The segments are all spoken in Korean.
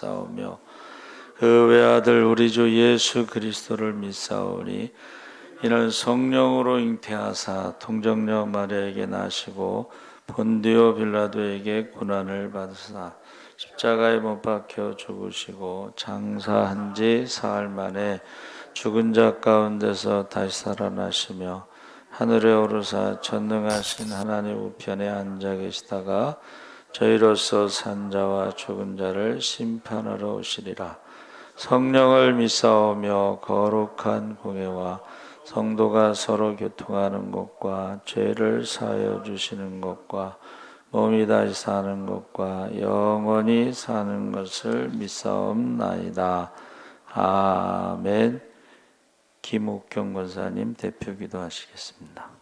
싸우며 그 외아들 우리 주 예수 그리스도를 믿사오니 이는 성령으로 잉태하사 통정녀 마리아에게 나시고 본디오 빌라도에게 고난을 받으사 십자가에 못 박혀 죽으시고 장사한 지 사흘 만에 죽은 자 가운데서 다시 살아나시며 하늘에 오르사 전능하신 하나님 우편에 앉아 계시다가 저희로서 산 자와 죽은 자를 심판하러 오시리라. 성령을 믿사오며 거룩한 공예와 성도가 서로 교통하는 것과 죄를 사하여 주시는 것과 몸이 다시 사는 것과 영원히 사는 것을 믿사옵나이다. 아멘. 김옥경 권사님 대표 기도하시겠습니다.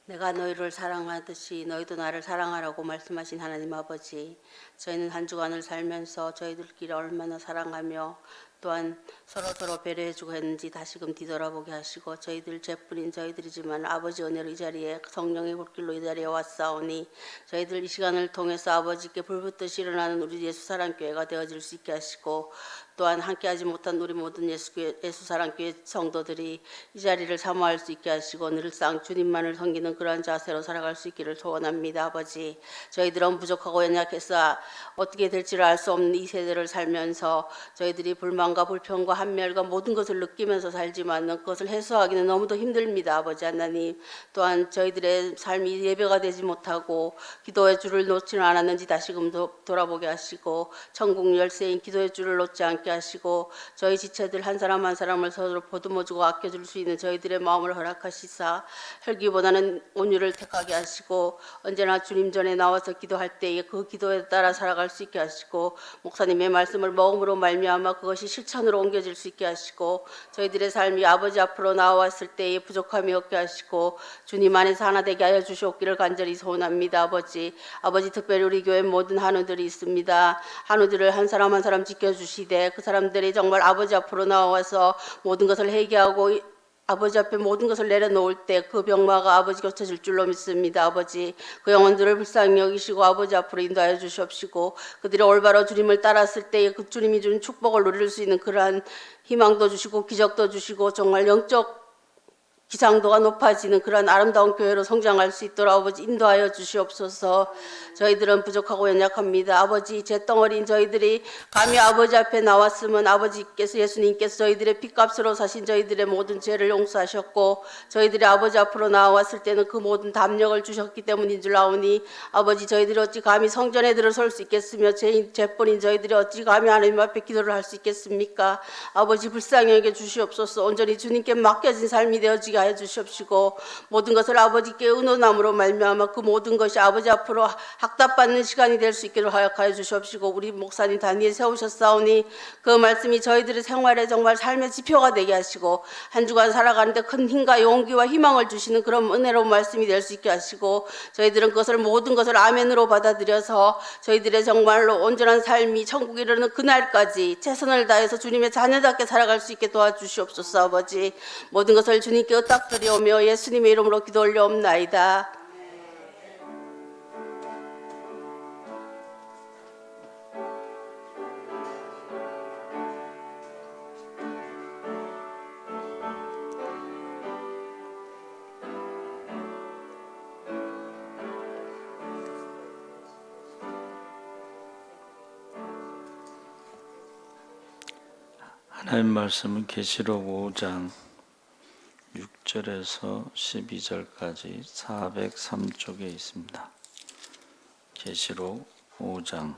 내가 너희를 사랑하듯이 너희도 나를 사랑하라고 말씀하신 하나님 아버지, 저희는 한 주간을 살면서 저희들끼리 얼마나 사랑하며 또한 서로 배려해주고 했는지 다시금 뒤돌아보게 하시고, 저희들 죄뿐인 저희들이지만 아버지 은혜로 이 자리에 성령의 불길로 이 자리에 왔사오니 저희들 이 시간을 통해서 아버지께 불붙듯이 일어나는 우리 예수사랑교회가 되어질 수 있게 하시고, 또한 함께하지 못한 우리 모든 예수사랑교회 성도들이 이 자리를 사모할 수 있게 하시고 늘상 주님만을 섬기는 그러한 자세로 살아갈 수 있기를 소원합니다. 아버지, 저희들은 부족하고 연약해서 어떻게 될지를 알 수 없는 이 세대를 살면서 저희들이 불만과 불평과 한멸과 모든 것을 느끼면서 살지만 그것을 해소하기는 너무도 힘듭니다. 아버지 하나님, 또한 저희들의 삶이 예배가 되지 못하고 기도의 줄을 놓지는 않았는지 다시금 돌아보게 하시고, 천국 열쇠인 기도의 줄을 놓지 않게 하시고, 저희 지체들 한 사람 한 사람을 서로 보듬어주고 아껴줄 수 있는 저희들의 마음을 허락하시사 혈기보다는 온유를 택하게 하시고, 언제나 주님 전에 나와서 기도할 때에 그 기도에 따라 살아갈 수 있게 하시고, 목사님의 말씀을 먹음으로 말미암아 그것이 실천으로 옮겨질 수 있게 하시고, 저희들의 삶이 아버지 앞으로 나왔을 때에 부족함이 없게 하시고 주님 안에서 하나 되게 하여 주시옵기를 간절히 소원합니다. 아버지, 특별히 우리 교회 모든 한우들이 있습니다. 한우들을 한 사람 한 사람 지켜주시되 그 사람들이 정말 아버지 앞으로 나와서 모든 것을 회개하고 아버지 앞에 모든 것을 내려놓을 때 그 병마가 아버지 곁쳐질 줄로 믿습니다. 아버지, 그 영혼들을 불쌍히 여기시고 아버지 앞으로 인도하여 주시옵시고, 그들이 올바로 주님을 따랐을 때에 그 주님이 주는 축복을 누릴 수 있는 그러한 희망도 주시고 기적도 주시고 정말 영적 기상도가 높아지는 그런 아름다운 교회로 성장할 수 있도록 아버지 인도하여 주시옵소서. 저희들은 부족하고 연약합니다. 아버지, 잿덩어리인 저희들이 감히 아버지 앞에 나왔으면 아버지께서, 예수님께서 저희들의 핏값으로 사신 저희들의 모든 죄를 용서하셨고, 저희들이 아버지 앞으로 나왔을 때는 그 모든 담력을 주셨기 때문인 줄 아오니, 아버지, 저희들이 어찌 감히 성전에 들어설 수 있겠으며 죄뿐인 저희들이 어찌 감히 하나님 앞에 기도를 할 수 있겠습니까? 아버지, 불쌍히 여겨 주시옵소서. 온전히 주님께 맡겨진 삶이 되어지게 하여 주시옵시고, 모든 것을 아버지께 의논함으로 말미암아 그 모든 것이 아버지 앞으로 학답받는 시간이 될 수 있기를 허락하여 주시옵시고, 우리 목사님 단위에 세우셨사오니 그 말씀이 저희들의 생활에 정말 삶의 지표가 되게 하시고, 한 주간 살아가는데 큰 힘과 용기와 희망을 주시는 그런 은혜로운 말씀이 될 수 있게 하시고, 저희들은 그것을 모든 것을 아멘으로 받아들여서 저희들의 정말로 온전한 삶이 천국에 이르는 그날까지 최선을 다해서 주님의 자녀답게 살아갈 수 있게 도와주시옵소서. 아버지, 모든 것을 주님께 의탁드리오며 예수님의 이름으로 기도 올려옵나이다. 하나님 말씀은 계시록 5장 6절에서 12절까지 403쪽에 있습니다. 계시록 5장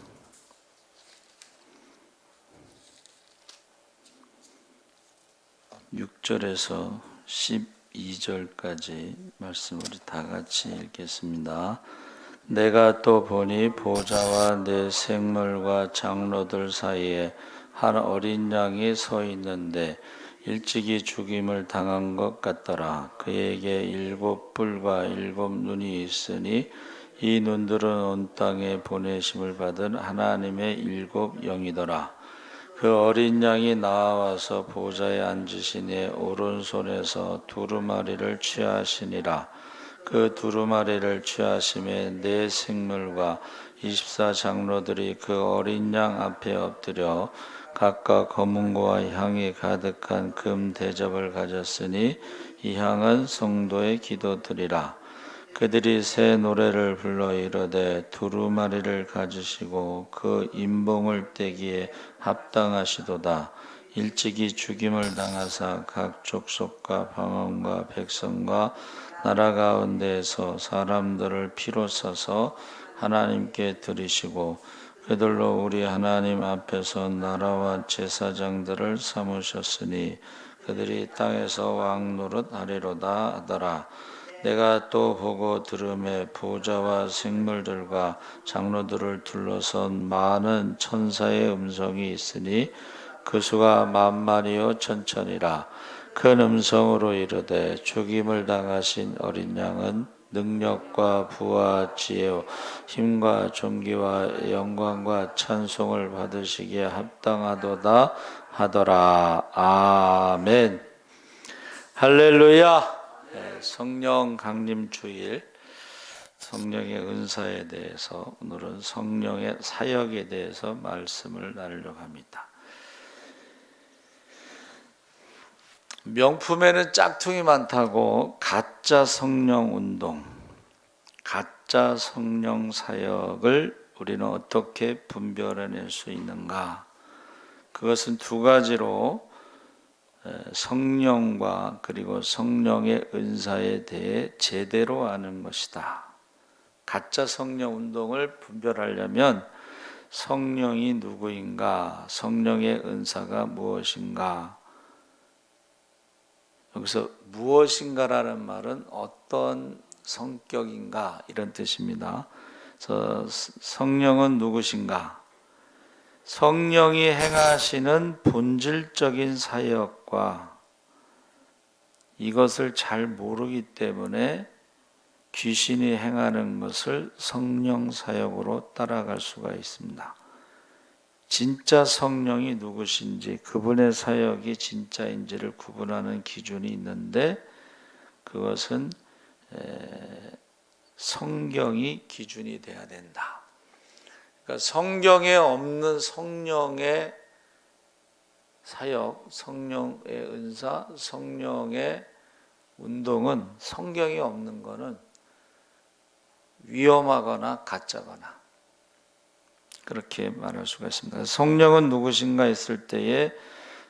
6절에서 12절까지 말씀 우리 다 같이 읽겠습니다. 내가 또 보니 보좌와 내 생물과 장로들 사이에 한 어린 양이 서 있는데 일찍이 죽임을 당한 것 같더라. 그에게 7 뿔과 7 눈이 있으니 이 눈들은 온 땅에 보내심을 받은 하나님의 7 영이더라. 그 어린 양이 나와서 보좌에 앉으시니 오른손에서 두루마리를 취하시니라. 그 두루마리를 취하심에 네 생물과 24장로들이 그 어린 양 앞에 엎드려 각각 검은고와 향이 가득한 금 대접을 가졌으니 이 향은 성도의 기도드리라. 그들이 새 노래를 불러 이르되 두루마리를 가지시고 그 인봉을 떼기에 합당하시도다. 일찍이 죽임을 당하사 각 족속과 방언과 백성과 나라 가운데에서 사람들을 피로 써서 하나님께 드리시고 그들로 우리 하나님 앞에서 나라와 제사장들을 삼으셨으니 그들이 땅에서 왕 노릇하리로다 하더라. 내가 또 보고 들음에 보좌와 생물들과 장로들을 둘러선 많은 천사의 음성이 있으니 그 수가 만만이요 천천이라. 큰 음성으로 이르되 죽임을 당하신 어린 양은 능력과 부와 지혜와 힘과 존귀와 영광과 찬송을 받으시기에 합당하도다 하더라. 아멘. 할렐루야. 성령 강림 주일, 성령의 은사에 대해서 오늘은 성령의 사역에 대해서 말씀을 나누려고 합니다. 명품에는 짝퉁이 많다고 가짜 성령 운동, 가짜 성령 사역을 우리는 어떻게 분별해낼 수 있는가? 그것은 두 가지로 성령과 그리고 성령의 은사에 대해 제대로 아는 것이다. 가짜 성령 운동을 분별하려면 성령이 누구인가, 성령의 은사가 무엇인가. 여기서 무엇인가라는 말은 어떤 성격인가 이런 뜻입니다. 그래서 성령은 누구신가? 성령이 행하시는 본질적인 사역과 이것을 잘 모르기 때문에 귀신이 행하는 것을 성령 사역으로 따라갈 수가 있습니다. 진짜 성령이 누구신지, 그분의 사역이 진짜인지를 구분하는 기준이 있는데 그것은 성경이 기준이 돼야 된다. 그러니까 성경에 없는 성령의 사역, 성령의 은사, 성령의 운동은, 성경이 없는 것은 위험하거나 가짜거나 그렇게 말할 수가 있습니다. 성령은 누구신가 했을 때에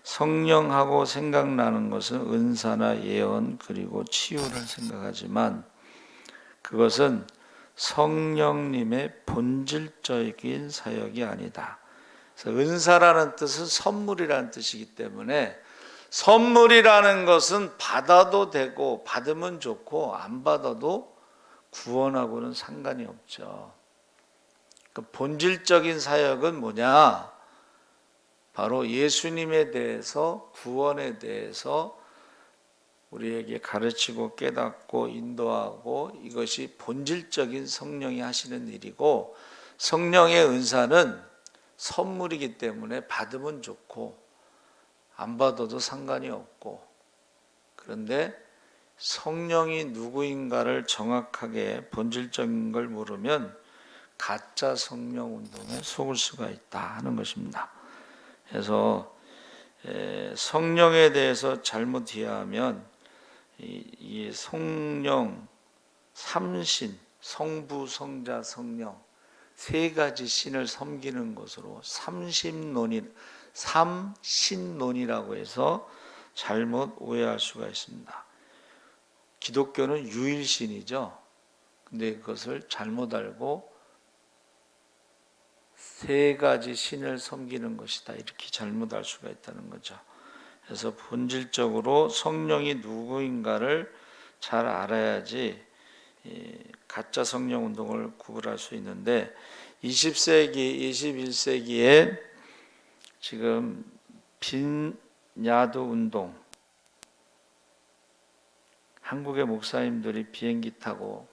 성령하고 생각나는 것은 은사나 예언 그리고 치유를 생각하지만 그것은 성령님의 본질적인 사역이 아니다. 그래서 은사라는 뜻은 선물이라는 뜻이기 때문에 선물이라는 것은 받아도 되고 받으면 좋고 안 받아도 구원하고는 상관이 없죠. 그 본질적인 사역은 뭐냐? 바로 예수님에 대해서, 구원에 대해서 우리에게 가르치고 깨닫고 인도하고, 이것이 본질적인 성령이 하시는 일이고, 성령의 은사는 선물이기 때문에 받으면 좋고 안 받아도 상관이 없고, 그런데 성령이 누구인가를 정확하게 본질적인 걸 모르면 가짜 성령 운동에 속을 수가 있다 하는 것입니다. 그래서 성령에 대해서 잘못 이해하면 이 성령, 삼신, 성부, 성자, 성령 세 가지 신을 섬기는 것으로 삼신론이라고 해서 잘못 오해할 수가 있습니다. 기독교는 유일신이죠. 근데 그것을 잘못 알고 세 가지 신을 섬기는 것이다, 이렇게 잘못할 수가 있다는 거죠. 그래서 본질적으로 성령이 누구인가를 잘 알아야지 가짜 성령 운동을 구분할 수 있는데 20세기, 21세기에 지금 빈야드 운동, 한국의 목사님들이 비행기 타고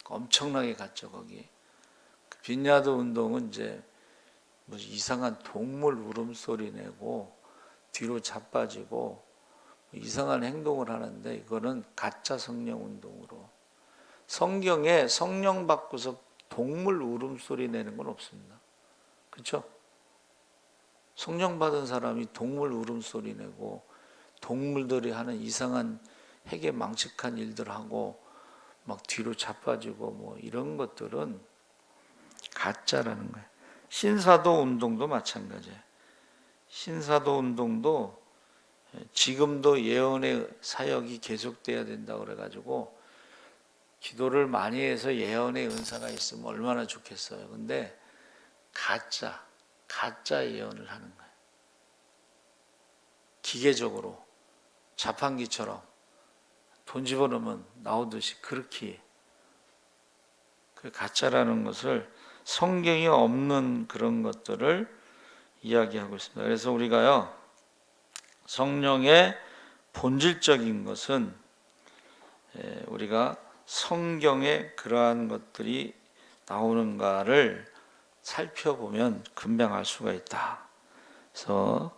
엄청나게 갔죠. 거기 빈야드 운동은 이제 뭐 이상한 동물 울음소리 내고 뒤로 자빠지고 이상한 행동을 하는데, 이거는 가짜 성령 운동으로, 성경에 성령 받고서 동물 울음소리 내는 건 없습니다. 그렇죠? 성령 받은 사람이 동물 울음소리 내고 동물들이 하는 이상한 핵에 망측한 일들 하고 막 뒤로 자빠지고 뭐 이런 것들은 가짜라는 거예요. 신사도 운동도 마찬가지예요. 신사도 운동도 지금도 예언의 사역이 계속돼야 된다고 그래가지고 기도를 많이 해서 예언의 은사가 있으면 얼마나 좋겠어요. 근데 가짜 예언을 하는 거예요. 기계적으로 자판기처럼 돈 집어넣으면 나오듯이 그렇게, 그 가짜라는 것을, 성경이 없는 그런 것들을 이야기하고 있습니다. 그래서 우리가요, 성령의 본질적인 것은 우리가 성경에 그러한 것들이 나오는가를 살펴보면 금방 알 수가 있다. 그래서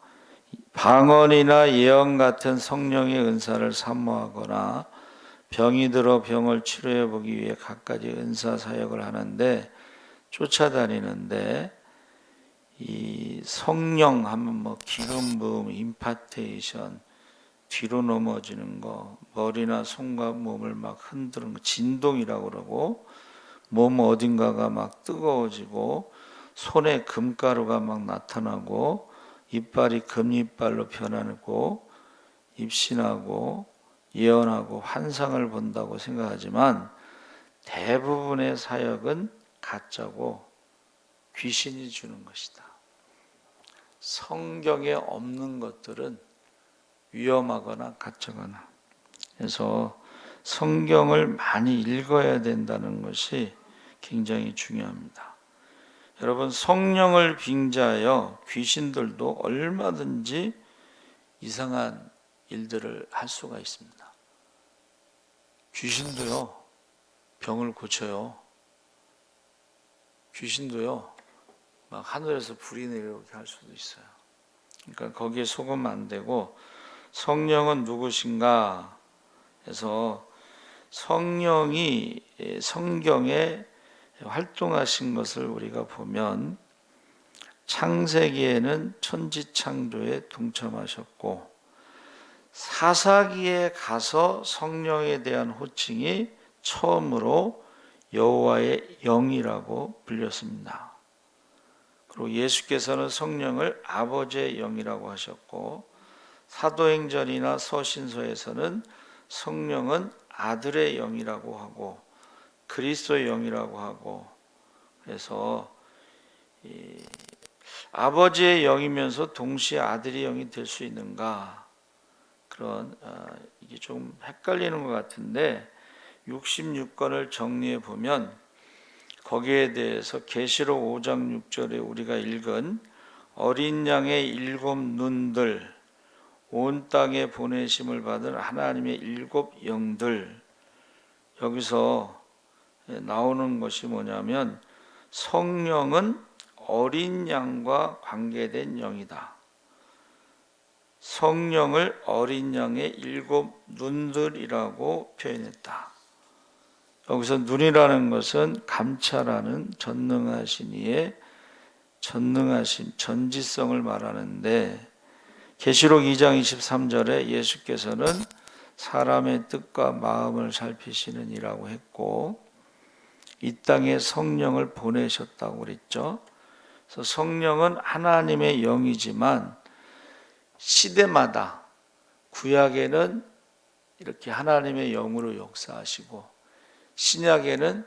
방언이나 예언 같은 성령의 은사를 사모하거나 병이 들어 병을 치료해 보기 위해 갖가지 은사 사역을 하는데 쫓아다니는데, 이 성령 하면 뭐 기름 부음, 임파테이션, 뒤로 넘어지는 거, 머리나 손과 몸을 막 흔드는 거, 진동이라고 그러고, 몸 어딘가가 막 뜨거워지고, 손에 금가루가 막 나타나고, 이빨이 금이빨로 변하고, 입신하고, 예언하고, 환상을 본다고 생각하지만 대부분의 사역은 가짜고 귀신이 주는 것이다. 성경에 없는 것들은 위험하거나 가짜거나. 그래서 성경을 많이 읽어야 된다는 것이 굉장히 중요합니다. 여러분, 성령을 빙자하여 귀신들도 얼마든지 이상한 일들을 할 수가 있습니다. 귀신도요, 병을 고쳐요. 귀신도요, 막 하늘에서 불이 내려오게 할 수도 있어요. 그러니까 거기에 속으면 안 되고, 성령은 누구신가 해서 성령이 성경에 활동하신 것을 우리가 보면, 창세기에는 천지창조에 동참하셨고, 사사기에 가서 성령에 대한 호칭이 처음으로 여호와의 영이라고 불렸습니다. 그리고 예수께서는 성령을 아버지의 영이라고 하셨고, 사도행전이나 서신서에서는 성령은 아들의 영이라고 하고 그리스도의 영이라고 하고, 그래서 아버지의 영이면서 동시에 아들의 영이 될 수 있는가, 그런 이게 좀 헷갈리는 것 같은데, 66권을 정리해 보면 거기에 대해서 계시록 5장 6절에 우리가 읽은 어린 양의 7 눈들, 온 땅에 보내심을 받은 하나님의 7 영들, 여기서 나오는 것이 뭐냐면 성령은 어린 양과 관계된 영이다. 성령을 어린 양의 7 눈들이라고 표현했다. 여기서 눈이라는 것은 감찰하는 전능하신 이의 전능하심, 전지성을 말하는데, 계시록 2장 23절에 예수께서는 사람의 뜻과 마음을 살피시는 이라고 했고, 이 땅에 성령을 보내셨다고 그랬죠. 그래서 성령은 하나님의 영이지만 시대마다, 구약에는 이렇게 하나님의 영으로 역사하시고, 신약에는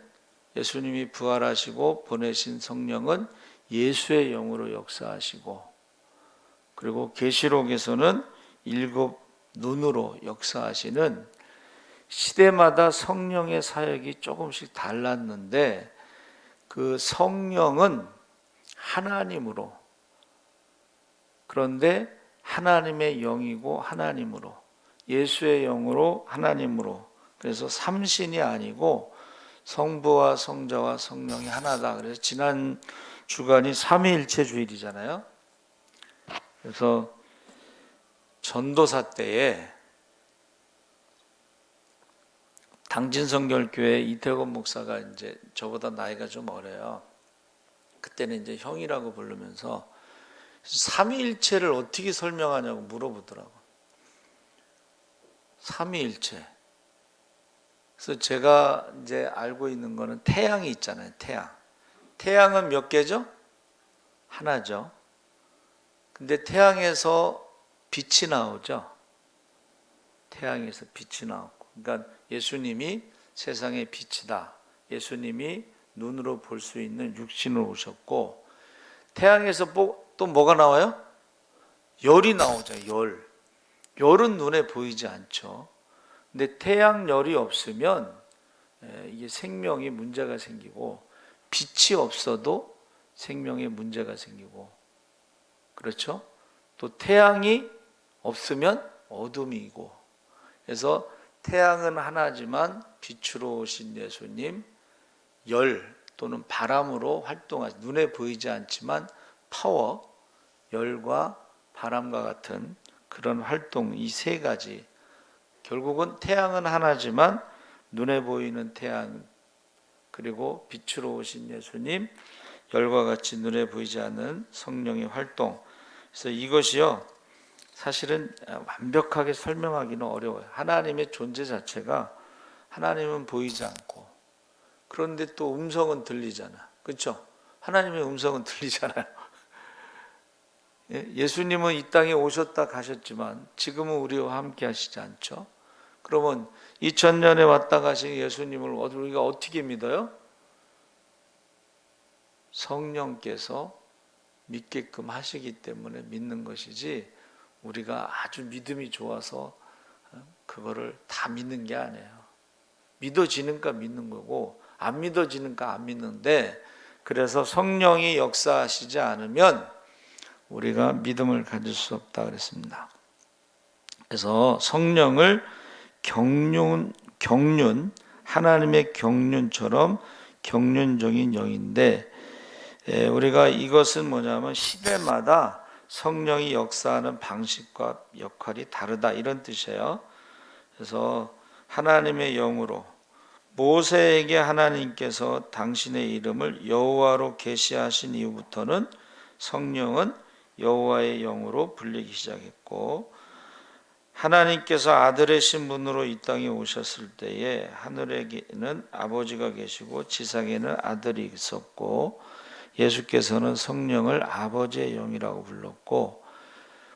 예수님이 부활하시고 보내신 성령은 예수의 영으로 역사하시고, 그리고 계시록에서는 7 눈으로 역사하시는, 시대마다 성령의 사역이 조금씩 달랐는데 그 성령은 하나님으로, 그런데 하나님의 영이고 하나님으로, 예수의 영으로 하나님으로, 그래서 삼신이 아니고 성부와 성자와 성령이 하나다. 그래서 지난 주간이 삼위일체 주일이잖아요. 그래서 전도사 때에 당진성결교회 이태곤 목사가 이제 저보다 나이가 좀 어려요. 그때는 이제 형이라고 부르면서 삼위일체를 어떻게 설명하냐고 물어보더라고. 삼위일체. 그래서 제가 이제 알고 있는 거는 태양이 있잖아요. 태양. 태양은 몇 개죠? 하나죠. 근데 태양에서 빛이 나오죠. 태양에서 빛이 나오고. 그러니까 예수님이 세상의 빛이다. 예수님이 눈으로 볼 수 있는 육신으로 오셨고, 태양에서 또 뭐가 나와요? 열이 나오죠. 열. 열은 눈에 보이지 않죠. 근데 태양열이 없으면 이게 생명이 문제가 생기고, 빛이 없어도 생명에 문제가 생기고, 그렇죠? 또 태양이 없으면 어둠이고. 그래서 태양은 하나지만 빛으로 오신 예수님, 열 또는 바람으로 활동하시, 눈에 보이지 않지만 파워, 열과 바람과 같은 그런 활동, 이 세 가지. 결국은 태양은 하나지만 눈에 보이는 태양, 그리고 빛으로 오신 예수님, 열과 같이 눈에 보이지 않는 성령의 활동. 그래서 이것이요, 사실은 완벽하게 설명하기는 어려워요. 하나님의 존재 자체가, 하나님은 보이지 않고, 그런데 또 음성은 들리잖아. 그렇죠? 하나님의 음성은 들리잖아요. 예수님은 이 땅에 오셨다 가셨지만 지금은 우리와 함께 하시지 않죠? 그러면 2000년에 왔다 가신 예수님을 우리가 어떻게 믿어요? 성령께서 믿게끔 하시기 때문에 믿는 것이지, 우리가 아주 믿음이 좋아서 그거를 다 믿는 게 아니에요. 믿어지니까 믿는 거고, 안 믿어지니까 안 믿는데, 그래서 성령이 역사하시지 않으면 우리가 믿음을 가질 수 없다 그랬습니다. 그래서 성령을 경륜, 하나님의 경륜처럼 경륜적인 영인데, 우리가 이것은 뭐냐면 시대마다 성령이 역사하는 방식과 역할이 다르다, 이런 뜻이에요. 그래서 하나님의 영으로, 모세에게 하나님께서 당신의 이름을 여호와로 계시하신 이후부터는 성령은 여호와의 영으로 불리기 시작했고, 하나님께서 아들의 신분으로 이 땅에 오셨을 때에 하늘에는 아버지가 계시고 지상에는 아들이 있었고, 예수께서는 성령을 아버지의 영이라고 불렀고,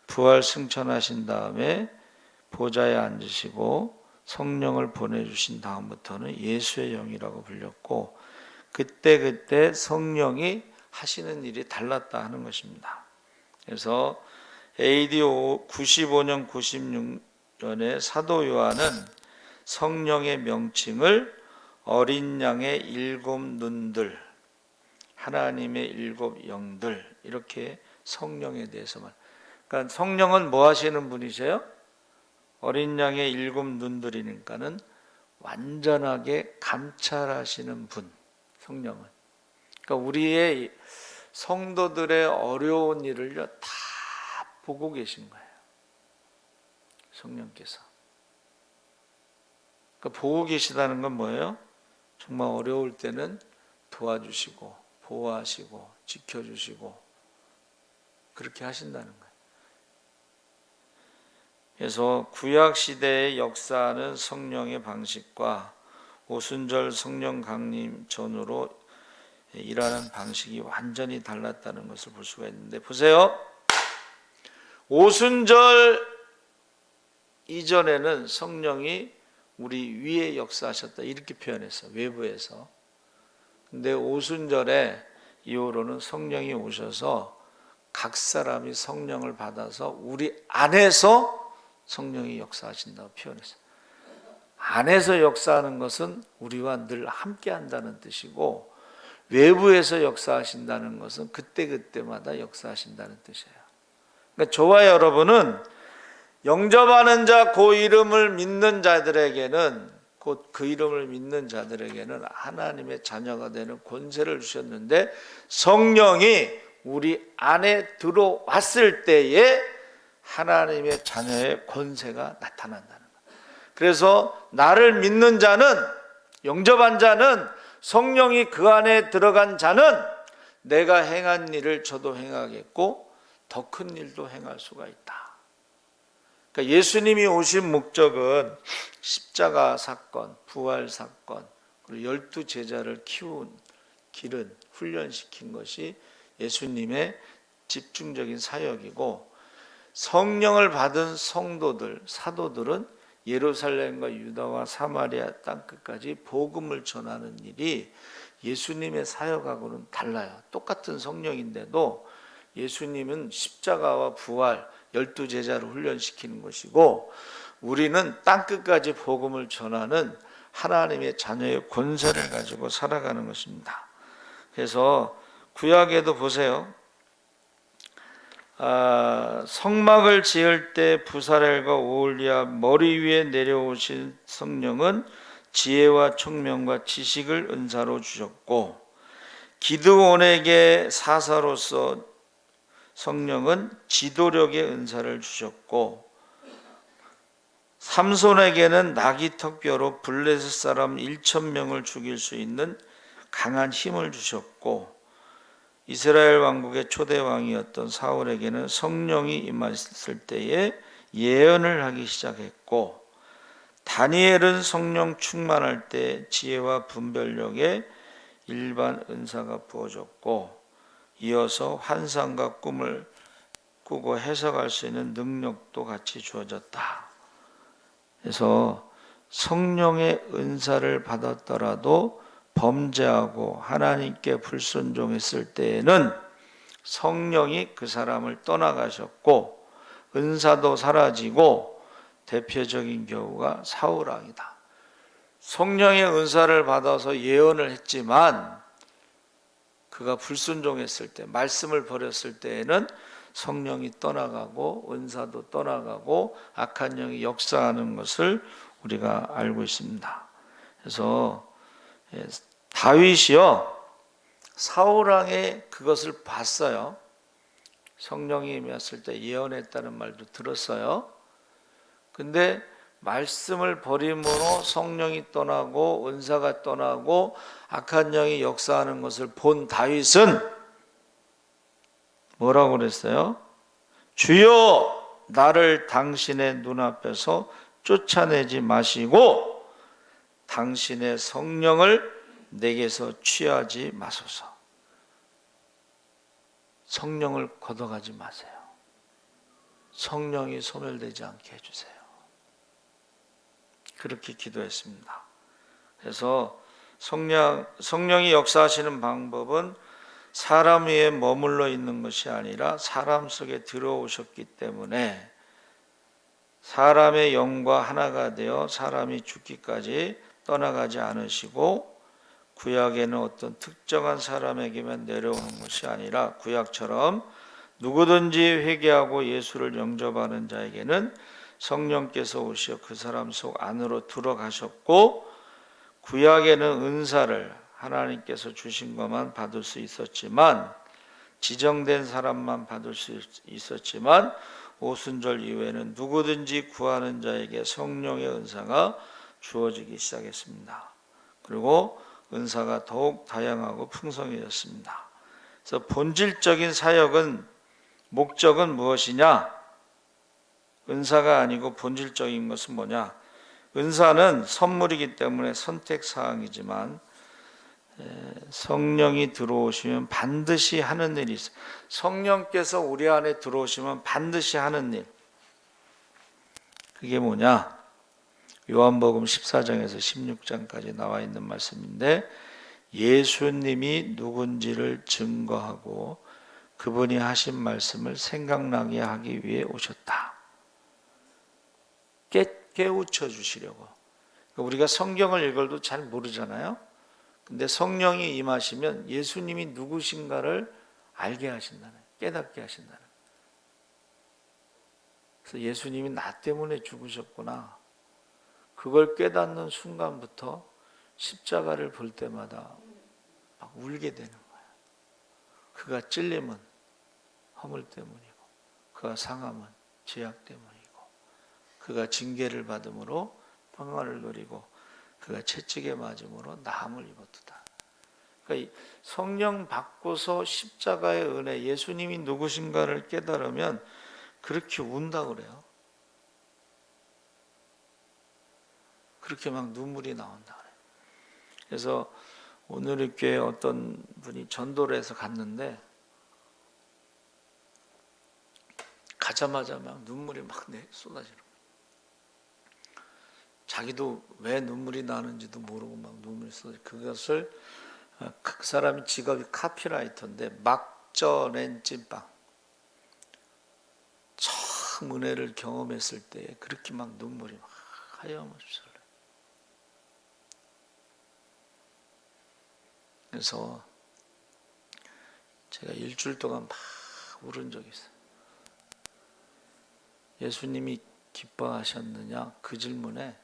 부활 승천하신 다음에 보좌에 앉으시고 성령을 보내주신 다음부터는 예수의 영이라고 불렸고, 그때 성령이 하시는 일이 달랐다 하는 것입니다. 그래서 AD 95년, 96년에 사도 요한은 성령의 명칭을 어린 양의 일곱 눈들, 하나님의 일곱 영들, 이렇게 성령에 대해서 말. 그러니까 성령은 뭐 하시는 분이세요? 어린 양의 일곱 눈들이니까는 완전하게 감찰하시는 분, 성령은. 그러니까 우리의 성도들의 어려운 일을요 다 보고 계신 거예요, 성령께서. 그러니까 보고 계시다는 건 뭐예요? 정말 어려울 때는 도와주시고 보호하시고 지켜주시고 그렇게 하신다는 거예요. 그래서 구약 시대의 역사하는 성령의 방식과 오순절 성령 강림 전후로 일하는 방식이 완전히 달랐다는 것을 볼 수가 있는데, 보세요. 오순절 이전에는 성령이 우리 위에 역사하셨다, 이렇게 표현했어요, 외부에서. 근데 오순절에 이후로는 성령이 오셔서 각 사람이 성령을 받아서 우리 안에서 성령이 역사하신다고 표현했어요. 안에서 역사하는 것은 우리와 늘 함께 한다는 뜻이고, 외부에서 역사하신다는 것은 그때그때마다 역사하신다는 뜻이에요. 그러니까 저와 여러분은 영접하는 자, 그 이름을 믿는 자들에게는, 그 곧 그 이름을 믿는 자들에게는 하나님의 자녀가 되는 권세를 주셨는데, 성령이 우리 안에 들어왔을 때에 하나님의 자녀의 권세가 나타난다는 거예요. 그래서 나를 믿는 자는, 영접한 자는, 성령이 그 안에 들어간 자는 내가 행한 일을 저도 행하겠고 더 큰 일도 행할 수가 있다. 그러니까 예수님이 오신 목적은 십자가 사건, 부활 사건, 그리고 12제자를 기른, 훈련시킨 것이 예수님의 집중적인 사역이고, 성령을 받은 성도들, 사도들은 예루살렘과 유다와 사마리아 땅끝까지 복음을 전하는 일이 예수님의 사역하고는 달라요. 똑같은 성령인데도 예수님은 십자가와 부활, 12제자를 훈련시키는 것이고, 우리는 땅끝까지 복음을 전하는 하나님의 자녀의 권세를 가지고 살아가는 것입니다. 그래서 구약에도 보세요. 성막을 지을 때 부사렐과 오홀리아 머리 위에 내려오신 성령은 지혜와 총명과 지식을 은사로 주셨고, 기드온에게 사사로서 성령은 지도력의 은사를 주셨고, 삼손에게는 나귀턱뼈로 블레셋 사람 1,000명을 죽일 수 있는 강한 힘을 주셨고, 이스라엘 왕국의 초대 왕이었던 사울에게는 성령이 임했을 때에 예언을 하기 시작했고, 다니엘은 성령 충만할 때 지혜와 분별력에 일반 은사가 부어졌고, 이어서 환상과 꿈을 꾸고 해석할 수 있는 능력도 같이 주어졌다. 그래서 성령의 은사를 받았더라도 범죄하고 하나님께 불순종했을 때에는 성령이 그 사람을 떠나가셨고 은사도 사라지고, 대표적인 경우가 사울왕이다. 성령의 은사를 받아서 예언을 했지만 그가 불순종했을 때, 말씀을 버렸을 때에는 성령이 떠나가고 은사도 떠나가고 악한 영이 역사하는 것을 우리가 알고 있습니다. 그래서 다윗이요, 사울왕의 그것을 봤어요. 성령이 임했을 때 예언했다는 말도 들었어요. 근데 말씀을 버림으로 성령이 떠나고 은사가 떠나고 악한 영이 역사하는 것을 본 다윗은 뭐라고 그랬어요? 주여, 나를 당신의 눈앞에서 쫓아내지 마시고 당신의 성령을 내게서 취하지 마소서. 성령을 걷어가지 마세요. 성령이 소멸되지 않게 해주세요. 그렇게 기도했습니다. 그래서 성령이 역사하시는 방법은 사람 위에 머물러 있는 것이 아니라 사람 속에 들어오셨기 때문에 사람의 영과 하나가 되어 사람이 죽기까지 떠나가지 않으시고, 구약에는 어떤 특정한 사람에게만 내려오는 것이 아니라 구약처럼 누구든지 회개하고 예수를 영접하는 자에게는 성령께서 오시어 그 사람 속 안으로 들어가셨고, 구약에는 은사를 하나님께서 주신 것만 받을 수 있었지만, 지정된 사람만 받을 수 있었지만, 오순절 이후에는 누구든지 구하는 자에게 성령의 은사가 주어지기 시작했습니다. 그리고 은사가 더욱 다양하고 풍성해졌습니다. 그래서 본질적인 사역은, 목적은 무엇이냐? 은사가 아니고 본질적인 것은 뭐냐? 은사는 선물이기 때문에 선택사항이지만 성령이 들어오시면 반드시 하는 일이 있어요. 성령께서 우리 안에 들어오시면 반드시 하는 일, 그게 뭐냐? 요한복음 14장에서 16장까지 나와 있는 말씀인데, 예수님이 누군지를 증거하고 그분이 하신 말씀을 생각나게 하기 위해 오셨다. 깨우쳐 주시려고. 우리가 성경을 읽어도 잘 모르잖아요. 근데 성령이 임하시면 예수님이 누구신가를 알게 하신다는, 깨닫게 하신다는. 그래서 예수님이 나 때문에 죽으셨구나. 그걸 깨닫는 순간부터 십자가를 볼 때마다 막 울게 되는 거예요. 그가 찔림은 허물 때문이고, 그가 상함은 죄악 때문이고, 그가 징계를 받음으로 평안을 누리고, 그가 채찍에 맞음으로 나음을 입었도다. 그러니까 성령 받고서 십자가의 은혜, 예수님이 누구신가를 깨달으면 그렇게 운다 그래요. 그렇게 막 눈물이 나온다 그래요. 그래서 오늘 이 교회에 어떤 분이 전도를 해서 갔는데 가자마자 막 눈물이 막 쏟아지는 거예요. 자기도 왜 눈물이 나는지도 모르고 막 눈물이 쏟아지고, 그것을 그 사람이 직업이 카피라이터인데 막 쪄낸 찐빵, 처음 은혜를 경험했을 때 그렇게 막 눈물이 막 하염없이 흘러요. 그래서 제가 일주일 동안 막 울은 적이 있어요. 예수님이 기뻐하셨느냐? 그 질문에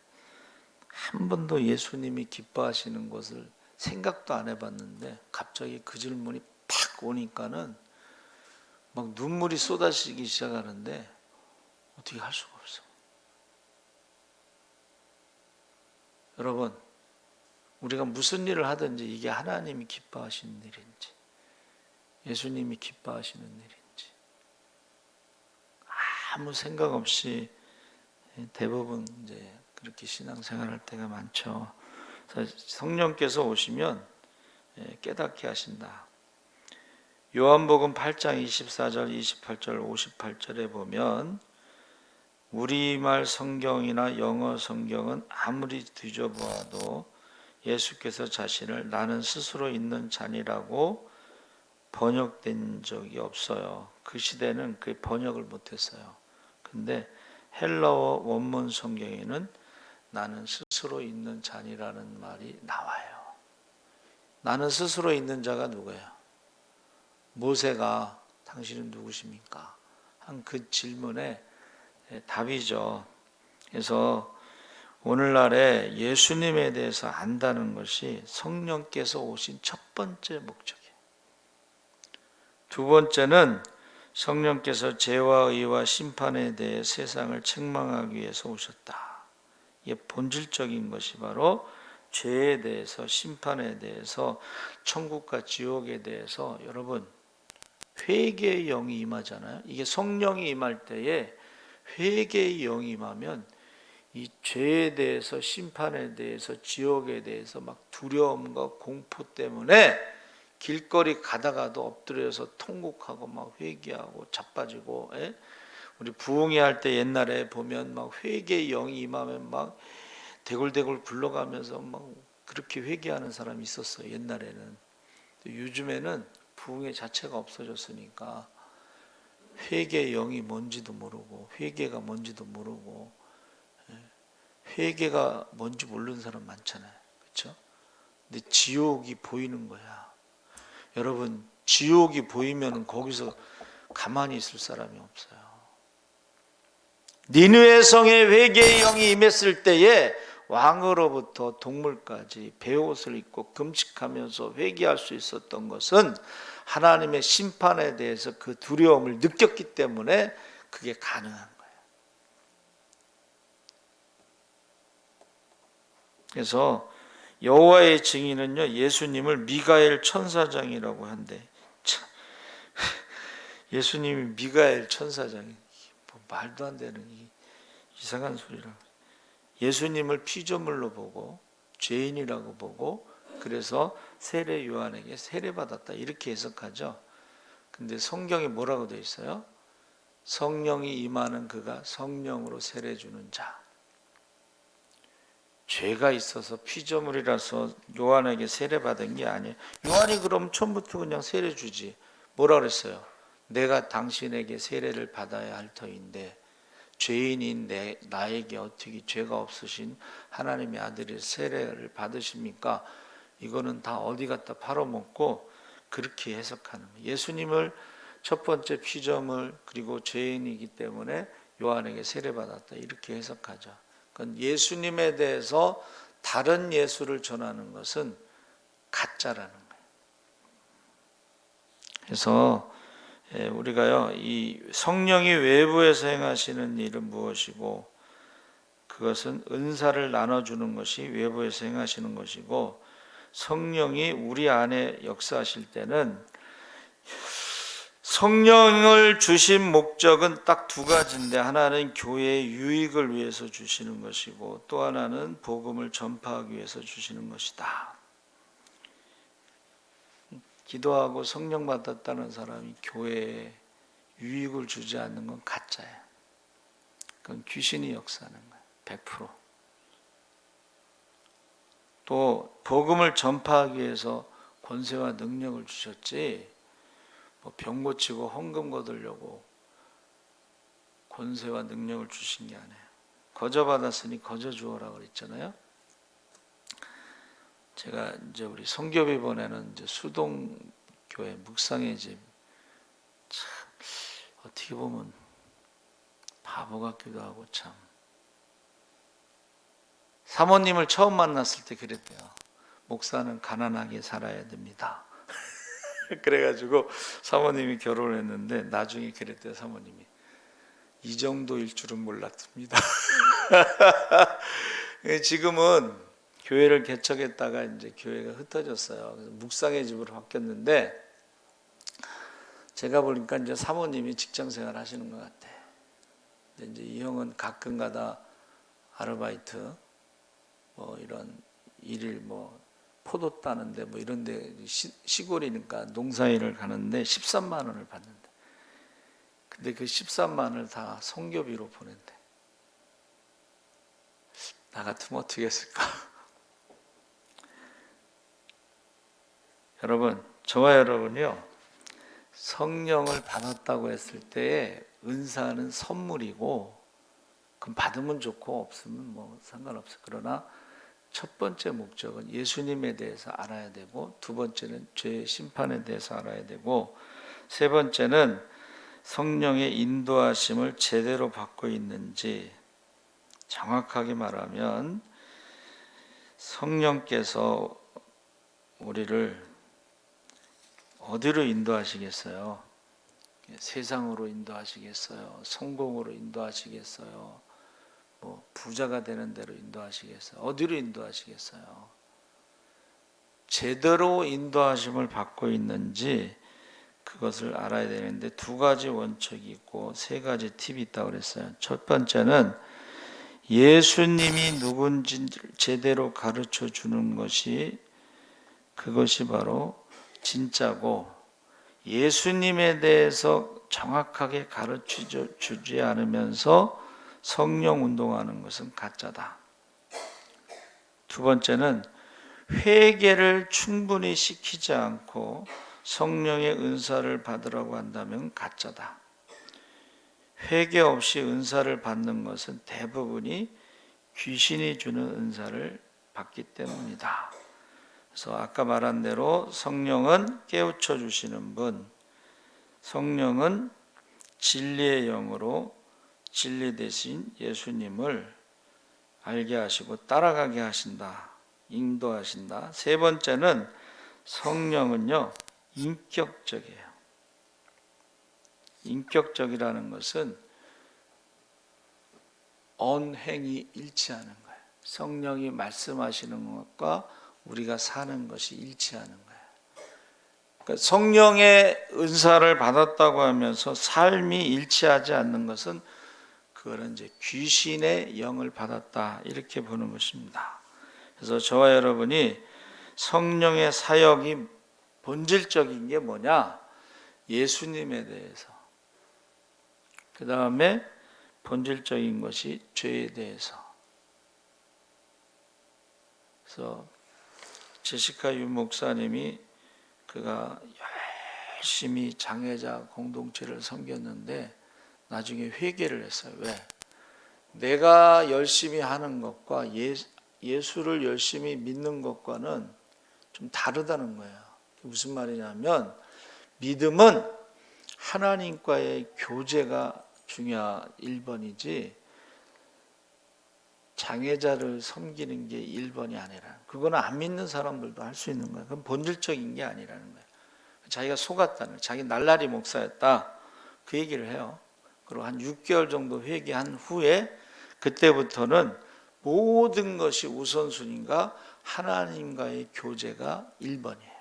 한 번도 예수님이 기뻐하시는 것을 생각도 안 해봤는데 갑자기 그 질문이 팍 오니까는 막 눈물이 쏟아지기 시작하는데 어떻게 할 수가 없어. 여러분, 우리가 무슨 일을 하든지 이게 하나님이 기뻐하시는 일인지 예수님이 기뻐하시는 일인지 아무 생각 없이 대부분 이제 그렇게 신앙생활할 때가 많죠. 성령께서 오시면 깨닫게 하신다. 요한복음 8장 24절, 28절, 58절에 보면 우리말 성경이나 영어 성경은 아무리 뒤져보아도 예수께서 자신을 나는 스스로 있는 자니라고 번역된 적이 없어요. 그 시대는 그 번역을 못했어요. 근데 헬라어 원문 성경에는 나는 스스로 있는 자니라는 말이 나와요. 나는 스스로 있는 자가 누구예요? 모세가 당신은 누구십니까? 한 그 질문에 답이죠. 그래서 오늘날에 예수님에 대해서 안다는 것이 성령께서 오신 첫 번째 목적이에요. 두 번째는 성령께서 죄와 의와 심판에 대해 세상을 책망하기 위해서 오셨다. 이게 본질적인 것이 바로 죄에 대해서, 심판에 대해서, 천국과 지옥에 대해서 여러분 회개의 영이 임하잖아요. 이게 성령이 임할 때에 회개의 영이 임하면 이 죄에 대해서, 심판에 대해서, 지옥에 대해서 막 두려움과 공포 때문에 길거리 가다가도 엎드려서 통곡하고 막 회개하고 자빠지고, 우리 부흥회 할 때 옛날에 보면 막 회개의 영이 임하면 막 대굴대굴 굴러가면서 막 그렇게 회개하는 사람이 있었어요. 옛날에는. 요즘에는 부흥회 자체가 없어졌으니까 회개의 영이 뭔지도 모르고 회개가 뭔지도 모르고, 회개가 뭔지 모르는 사람 많잖아요. 그렇죠? 근데 지옥이 보이는 거야. 여러분, 지옥이 보이면 거기서 가만히 있을 사람이 없어요. 니느웨 성에 회개의 영이 임했을 때에 왕으로부터 동물까지 베옷을 입고 금식하면서 회개할 수 있었던 것은 하나님의 심판에 대해서 그 두려움을 느꼈기 때문에 그게 가능한 거예요. 그래서 여호와의 증인은요, 예수님을 미가엘 천사장이라고 한대. 참, 예수님이 미가엘 천사장이 뭐 말도 안 되는 이상한 소리라고. 예수님을 피조물로 보고 죄인이라고 보고 그래서 세례 요한에게 세례받았다 이렇게 해석하죠. 근데 성경에 뭐라고 되어 있어요? 성령이 임하는 그가 성령으로 세례 주는 자. 죄가 있어서 피조물이라서 요한에게 세례받은 게 아니에요. 요한이 그럼 처음부터 그냥 세례 주지. 뭐라 그랬어요? 내가 당신에게 세례를 받아야 할 터인데 죄인인 나에게 어떻게 죄가 없으신 하나님의 아들이 세례를 받으십니까? 이거는 다 어디 갖다 팔아먹고 그렇게 해석하는 거예요. 예수님을 첫 번째 피조물 그리고 죄인이기 때문에 요한에게 세례받았다 이렇게 해석하죠. 그건 예수님에 대해서 다른 예수를 전하는 것은 가짜라는 거예요. 그래서 우리가요, 이 성령이 외부에서 행하시는 일은 무엇이고, 그것은 은사를 나눠주는 것이 외부에서 행하시는 것이고, 성령이 우리 안에 역사하실 때는 성령을 주신 목적은 딱 두 가지인데, 하나는 교회의 유익을 위해서 주시는 것이고, 또 하나는 복음을 전파하기 위해서 주시는 것이다. 기도하고 성령 받았다는 사람이 교회에 유익을 주지 않는 건 가짜예요. 그건 귀신이 역사하는 거예요. 100%. 또 복음을 전파하기 위해서 권세와 능력을 주셨지, 뭐 병 고치고 헌금 거두려고 권세와 능력을 주신 게 아니에요. 거저 받았으니 거저 주어라 그랬잖아요. 제가 이제 우리 성교비 보내는 이제 수동 교회 묵상의 집, 참 어떻게 보면 바보 같기도 하고, 참 사모님을 처음 만났을 때 그랬대요. 목사는 가난하게 살아야 됩니다. 그래가지고 사모님이 결혼을 했는데 나중에 그랬대요. 사모님이 이 정도일 줄은 몰랐습니다. 지금은 교회를 개척했다가 이제 교회가 흩어졌어요. 그래서 묵상의 집으로 바뀌었는데, 제가 보니까 이제 사모님이 직장 생활 하시는 것 같아. 근데 이제 이 형은 가끔가다 아르바이트, 뭐 이런 일일 뭐 포도 따는데 뭐 이런데 시골이니까 농사일을 가는데 13만 원을 받는데, 근데 그 13만 원을 다 성교비로 보낸대. 나 같으면 어떻게 했을까? 여러분, 저와 여러분이요, 성령을 받았다고 했을 때에 은사는 선물이고, 그럼 받으면 좋고 없으면 뭐 상관없어. 그러나 첫 번째 목적은 예수님에 대해서 알아야 되고, 두 번째는 죄의 심판에 대해서 알아야 되고, 세 번째는 성령의 인도하심을 제대로 받고 있는지, 정확하게 말하면 성령께서 우리를 어디로 인도하시겠어요? 세상으로 인도하시겠어요? 성공으로 인도하시겠어요? 뭐 부자가 되는 대로 인도하시겠어요? 어디로 인도하시겠어요? 제대로 인도하심을 받고 있는지 그것을 알아야 되는데, 두 가지 원칙이 있고 세 가지 팁이 있다고 그랬어요. 첫 번째는 예수님이 누군지 제대로 가르쳐 주는 것이, 그것이 바로 진짜고, 예수님에 대해서 정확하게 가르쳐 주지 않으면서 성령 운동하는 것은 가짜다. 두 번째는 회개를 충분히 시키지 않고 성령의 은사를 받으라고 한다면 가짜다. 회개 없이 은사를 받는 것은 대부분이 귀신이 주는 은사를 받기 때문이다. 그래서 아까 말한 대로 성령은 깨우쳐 주시는 분, 성령은 진리의 영으로 진리 대신 예수님을 알게 하시고 따라가게 하신다, 인도하신다. 세 번째는 성령은요, 인격적이에요. 인격적이라는 것은 언행이 일치하는 거예요. 성령이 말씀하시는 것과 우리가 사는 것이 일치하는 거예요. 그러니까 성령의 은사를 받았다고 하면서 삶이 일치하지 않는 것은, 그거는 이제 귀신의 영을 받았다, 이렇게 보는 것입니다. 그래서 저와 여러분이 성령의 사역이 본질적인 게 뭐냐? 예수님에 대해서, 그 다음에 본질적인 것이 죄에 대해서. 그래서 제시카 유 목사님이 그가 열심히 장애자 공동체를 섬겼는데 나중에 회개를 했어요. 왜? 내가 열심히 하는 것과 예수를 열심히 믿는 것과는 좀 다르다는 거예요. 무슨 말이냐면, 믿음은 하나님과의 교제가 중요한 1번이지, 장애자를 섬기는 게 1번이 아니라, 그거는 안 믿는 사람들도 할 수 있는 거예요. 그건 본질적인 게 아니라는 거예요. 자기가 속았다는, 자기 날라리 목사였다, 그 얘기를 해요. 그리고 한 6개월 정도 회개한 후에 그때부터는 모든 것이 우선순위가 하나님과의 교제가 1번이에요.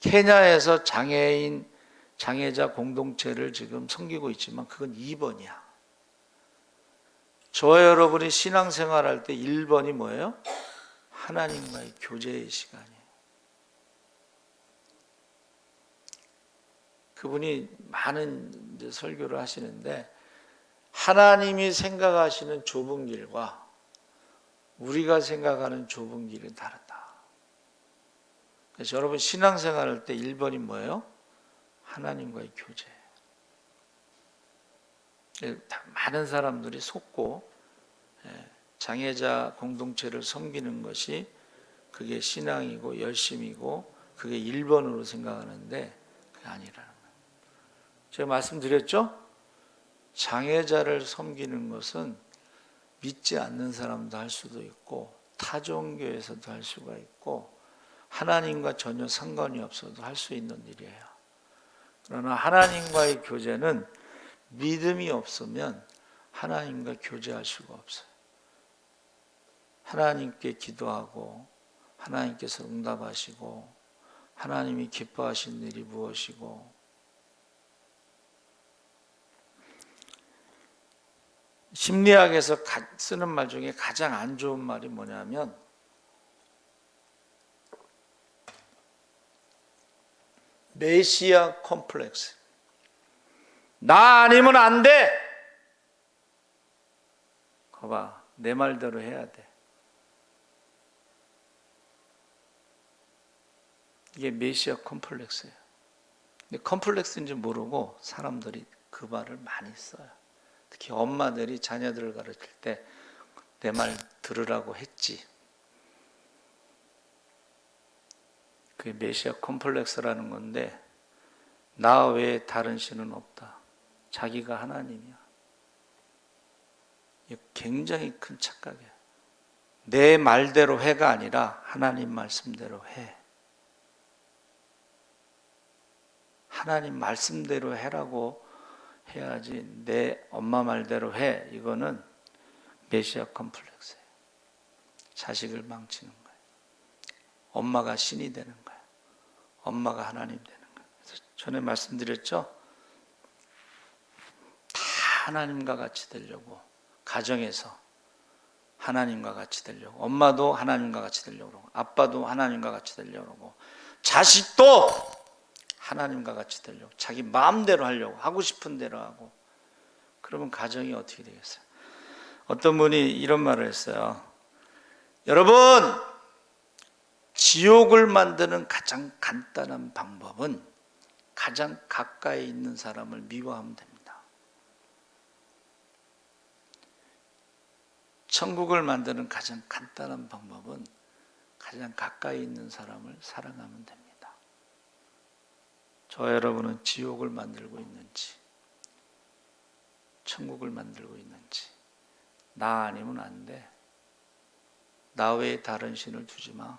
케냐에서 장애자 공동체를 지금 섬기고 있지만 그건 2번이야. 저와 여러분이 신앙생활할 때 1번이 뭐예요? 하나님과의 교제의 시간이에요. 그분이 많은 이제 설교를 하시는데, 하나님이 생각하시는 좁은 길과 우리가 생각하는 좁은 길은 다르다. 그래서 여러분 신앙생활할 때 1번이 뭐예요? 하나님과의 교제. 많은 사람들이 속고 장애자 공동체를 섬기는 것이 그게 신앙이고 열심이고 그게 1번으로 생각하는데 그게 아니라는 거예요. 제가 말씀드렸죠? 장애자를 섬기는 것은 믿지 않는 사람도 할 수도 있고 타종교에서도 할 수가 있고 하나님과 전혀 상관이 없어도 할 수 있는 일이에요. 그러나 하나님과의 교제는 믿음이 없으면 하나님과 교제할 수가 없어요. 하나님께 기도하고 하나님께서 응답하시고 하나님이 기뻐하신 일이 무엇이고, 심리학에서 쓰는 말 중에 가장 안 좋은 말이 뭐냐면 메시아 컴플렉스. 나 아니면 안 돼. 거봐, 내 말대로 해야 돼. 이게 메시아 컴플렉스예요. 근데 컴플렉스인지 모르고 사람들이 그 말을 많이 써요. 특히 엄마들이 자녀들을 가르칠 때 내 말 들으라고 했지. 그게 메시아 컴플렉스라는 건데, 나 외에 다른 신은 없다. 자기가 하나님이야. 이게 굉장히 큰 착각이에요. 내 말대로 해가 아니라 하나님 말씀대로 해. 하나님 말씀대로 해라고 해야지 내 엄마 말대로 해. 이거는 메시아 컴플렉스예요. 자식을 망치는 거예요. 엄마가 신이 되는 거예요. 엄마가 하나님 되는 거예요. 그래서 전에 말씀드렸죠? 다 하나님과 같이 되려고, 가정에서 하나님과 같이 되려고, 엄마도 하나님과 같이 되려고 그러고, 아빠도 하나님과 같이 되려고 그러고, 자식도 하나님과 같이 되려고, 자기 마음대로 하려고, 하고 싶은 대로 하고, 그러면 가정이 어떻게 되겠어요? 어떤 분이 이런 말을 했어요. 여러분, 지옥을 만드는 가장 간단한 방법은 가장 가까이 있는 사람을 미워하면 됩니다. 천국을 만드는 가장 간단한 방법은 가장 가까이 있는 사람을 사랑하면 됩니다. 저와 여러분은 지옥을 만들고 있는지 천국을 만들고 있는지, 나 아니면 안 돼. 나 외에 다른 신을 두지 마.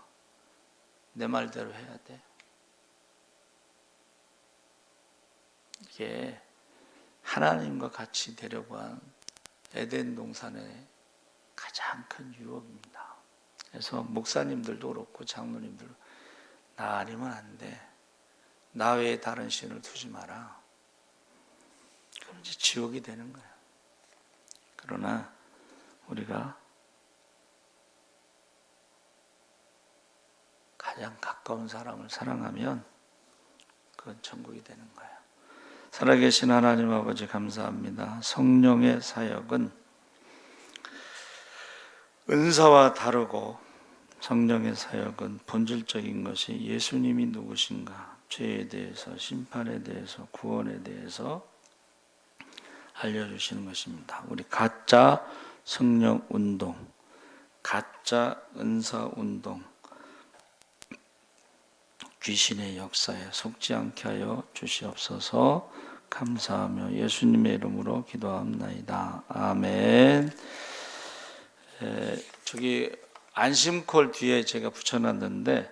내 말대로 해야 돼. 이게 하나님과 같이 되려고 한 에덴 동산의 가장 큰 유혹입니다. 그래서 목사님들도 그렇고 장로님들, 나 아니면 안 돼. 나 외에 다른 신을 두지 마라. 그럼 이제 지옥이 되는 거예요. 그러나 우리가 가장 가까운 사람을 사랑하면 그건 천국이 되는 거예요. 살아계신 하나님 아버지 감사합니다. 성령의 사역은 은사와 다르고, 성령의 사역은 본질적인 것이 예수님이 누구신가, 죄에 대해서, 심판에 대해서, 구원에 대해서 알려주시는 것입니다. 우리 가짜 성령 운동, 가짜 은사 운동, 귀신의 역사에 속지 않게 하여 주시옵소서. 감사하며 예수님의 이름으로 기도합나이다. 아멘. 저기 안심콜 뒤에 제가 붙여놨는데